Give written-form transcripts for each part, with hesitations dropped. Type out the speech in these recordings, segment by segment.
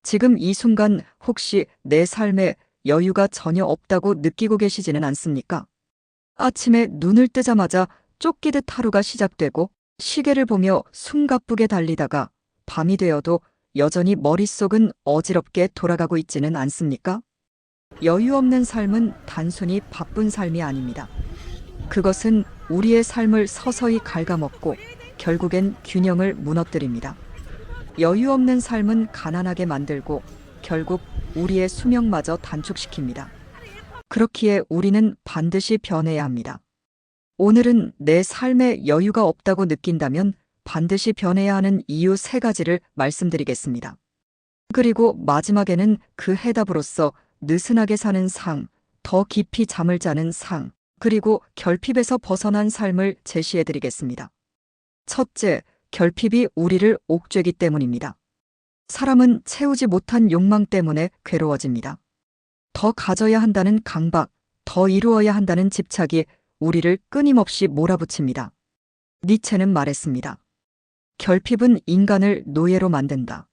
지금 이 순간 혹시 내 삶에 여유가 전혀 없다고 느끼고 계시지는 않습니까? 아침에 눈을 뜨자마자 쫓기듯 하루가 시작되고 시계를 보며 숨가쁘게 달리다가 밤이 되어도 여전히 머릿속은 어지럽게 돌아가고 있지는 않습니까? 여유 없는 삶은 단순히 바쁜 삶이 아닙니다. 그것은 우리의 삶을 서서히 갉아먹고 결국엔 균형을 무너뜨립니다. 여유 없는 삶은 가난하게 만들고 결국 우리의 수명마저 단축시킵니다. 그렇기에 우리는 반드시 변해야 합니다. 오늘은 내 삶에 여유가 없다고 느낀다면 반드시 변해야 하는 이유 3가지를 말씀드리겠습니다. 그리고 마지막에는 그 해답으로서 느슨하게 사는 상, 더 깊이 잠을 자는 상, 그리고 결핍에서 벗어난 삶을 제시해드리겠습니다. 첫째, 결핍이 우리를 옥죄기 때문입니다. 사람은 채우지 못한 욕망 때문에 괴로워집니다. 더 가져야 한다는 강박, 더 이루어야 한다는 집착이 우리를 끊임없이 몰아붙입니다. 니체는 말했습니다. 결핍은 인간을 노예로 만든다.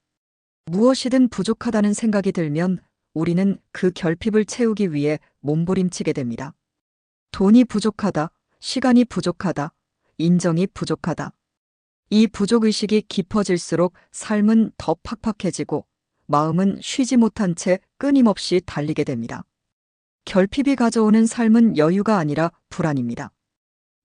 무엇이든 부족하다는 생각이 들면 우리는 그 결핍을 채우기 위해 몸부림치게 됩니다. 돈이 부족하다, 시간이 부족하다, 인정이 부족하다. 이 부족의식이 깊어질수록 삶은 더 팍팍해지고 마음은 쉬지 못한 채 끊임없이 달리게 됩니다. 결핍이 가져오는 삶은 여유가 아니라 불안입니다.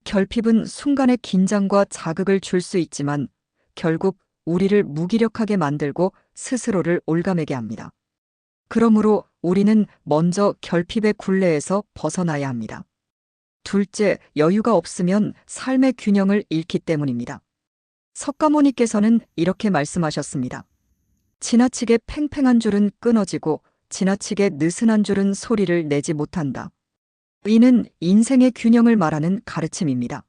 결핍은 순간의 긴장과 자극을 줄 수 있지만 결국 우리를 무기력하게 만들고 스스로를 올가매게 합니다. 그러므로 우리는 먼저 결핍의 굴레에서 벗어나야 합니다. 둘째, 여유가 없으면 삶의 균형을 잃기 때문입니다. 석가모니께서는 이렇게 말씀하셨습니다. 지나치게 팽팽한 줄은 끊어지고 지나치게 느슨한 줄은 소리를 내지 못한다. 이는 인생의 균형을 말하는 가르침입니다.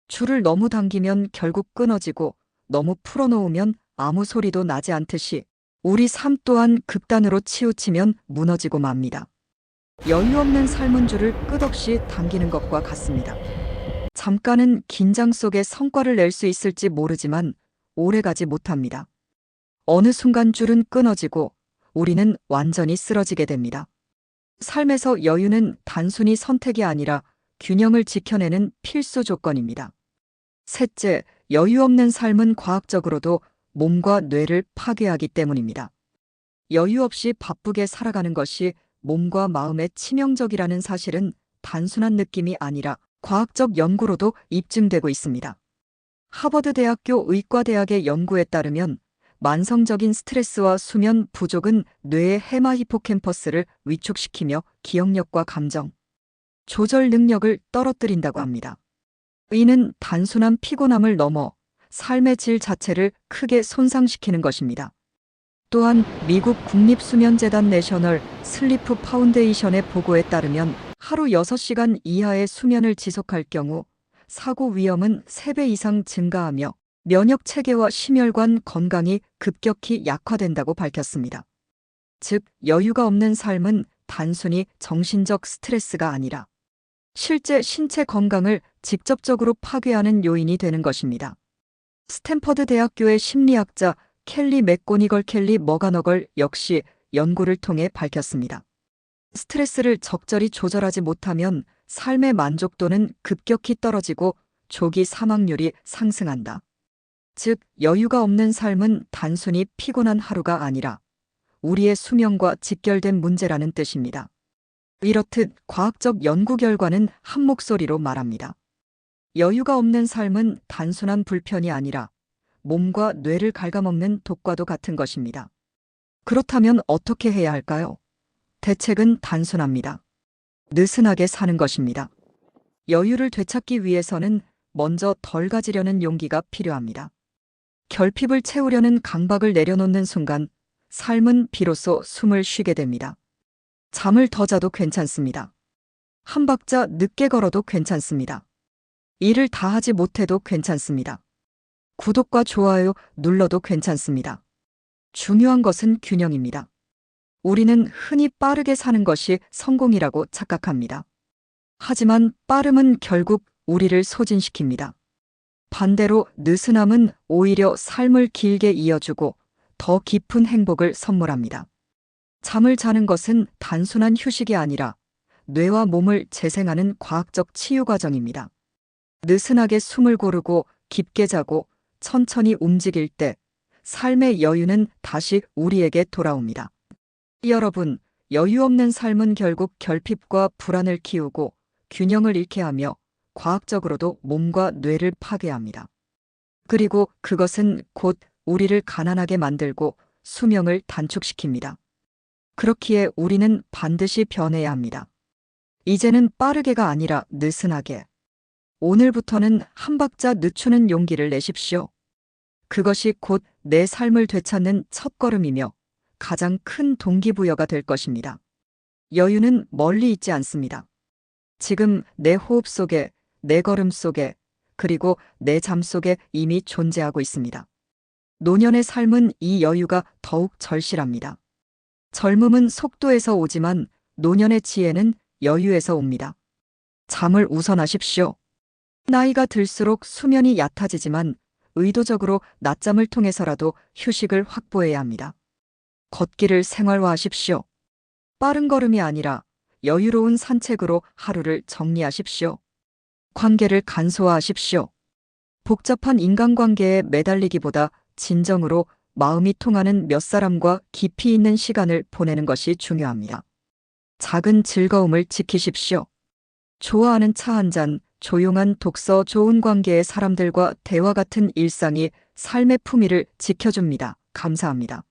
줄을 너무 당기면 결국 끊어지고 너무 풀어놓으면 아무 소리도 나지 않듯이 우리 삶 또한 극단으로 치우치면 무너지고 맙니다. 여유 없는 삶은 줄을 끝없이 당기는 것과 같습니다. 잠깐은 긴장 속에 성과를 낼 수 있을지 모르지만 오래가지 못합니다. 어느 순간 줄은 끊어지고 우리는 완전히 쓰러지게 됩니다. 삶에서 여유는 단순히 선택이 아니라 균형을 지켜내는 필수 조건입니다. 셋째, 여유 없는 삶은 과학적으로도 몸과 뇌를 파괴하기 때문입니다. 여유 없이 바쁘게 살아가는 것이 몸과 마음에 치명적이라는 사실은 단순한 느낌이 아니라 과학적 연구로도 입증되고 있습니다. 하버드 대학교 의과대학의 연구에 따르면 만성적인 스트레스와 수면 부족은 뇌의 헤마 히포캠퍼스를 위축시키며 기억력과 감정, 조절 능력을 떨어뜨린다고 합니다. 이는 단순한 피곤함을 넘어 삶의 질 자체를 크게 손상시키는 것입니다. 또한 미국 국립수면재단 내셔널 슬리프 파운데이션의 보고에 따르면 하루 6시간 이하의 수면을 지속할 경우 사고 위험은 3배 이상 증가하며 면역 체계와 심혈관 건강이 급격히 약화된다고 밝혔습니다. 즉, 여유가 없는 삶은 단순히 정신적 스트레스가 아니라 실제 신체 건강을 직접적으로 파괴하는 요인이 되는 것입니다. 스탠퍼드 대학교의 심리학자 켈리 맥고니걸 켈리 머가너걸 역시 연구를 통해 밝혔습니다. 스트레스를 적절히 조절하지 못하면 삶의 만족도는 급격히 떨어지고 조기 사망률이 상승한다. 즉, 여유가 없는 삶은 단순히 피곤한 하루가 아니라 우리의 수명과 직결된 문제라는 뜻입니다. 이렇듯 과학적 연구 결과는 한 목소리로 말합니다. 여유가 없는 삶은 단순한 불편이 아니라 몸과 뇌를 갉아먹는 독과도 같은 것입니다. 그렇다면 어떻게 해야 할까요? 대책은 단순합니다. 느슨하게 사는 것입니다. 여유를 되찾기 위해서는 먼저 덜 가지려는 용기가 필요합니다. 결핍을 채우려는 강박을 내려놓는 순간 삶은 비로소 숨을 쉬게 됩니다. 잠을 더 자도 괜찮습니다. 한 박자 늦게 걸어도 괜찮습니다. 일을 다 하지 못해도 괜찮습니다. 구독과 좋아요 눌러도 괜찮습니다. 중요한 것은 균형입니다. 우리는 흔히 빠르게 사는 것이 성공이라고 착각합니다. 하지만 빠름은 결국 우리를 소진시킵니다. 반대로 느슨함은 오히려 삶을 길게 이어주고 더 깊은 행복을 선물합니다. 잠을 자는 것은 단순한 휴식이 아니라 뇌와 몸을 재생하는 과학적 치유 과정입니다. 느슨하게 숨을 고르고 깊게 자고 천천히 움직일 때 삶의 여유는 다시 우리에게 돌아옵니다. 여러분, 여유 없는 삶은 결국 결핍과 불안을 키우고 균형을 잃게 하며 과학적으로도 몸과 뇌를 파괴합니다. 그리고 그것은 곧 우리를 가난하게 만들고 수명을 단축시킵니다. 그렇기에 우리는 반드시 변해야 합니다. 이제는 빠르게가 아니라 느슨하게. 오늘부터는 한 박자 늦추는 용기를 내십시오. 그것이 곧 내 삶을 되찾는 첫걸음이며 가장 큰 동기부여가 될 것입니다. 여유는 멀리 있지 않습니다. 지금 내 호흡 속에, 내 걸음 속에, 그리고 내 잠 속에 이미 존재하고 있습니다. 노년의 삶은 이 여유가 더욱 절실합니다. 젊음은 속도에서 오지만 노년의 지혜는 여유에서 옵니다. 잠을 우선하십시오. 나이가 들수록 수면이 얕아지지만 의도적으로 낮잠을 통해서라도 휴식을 확보해야 합니다. 걷기를 생활화하십시오. 빠른 걸음이 아니라 여유로운 산책으로 하루를 정리하십시오. 관계를 간소화하십시오. 복잡한 인간관계에 매달리기보다 진정으로 마음이 통하는 몇 사람과 깊이 있는 시간을 보내는 것이 중요합니다. 작은 즐거움을 지키십시오. 좋아하는 차 한 잔, 조용한 독서, 좋은 관계의 사람들과 대화 같은 일상이 삶의 품위를 지켜줍니다. 감사합니다.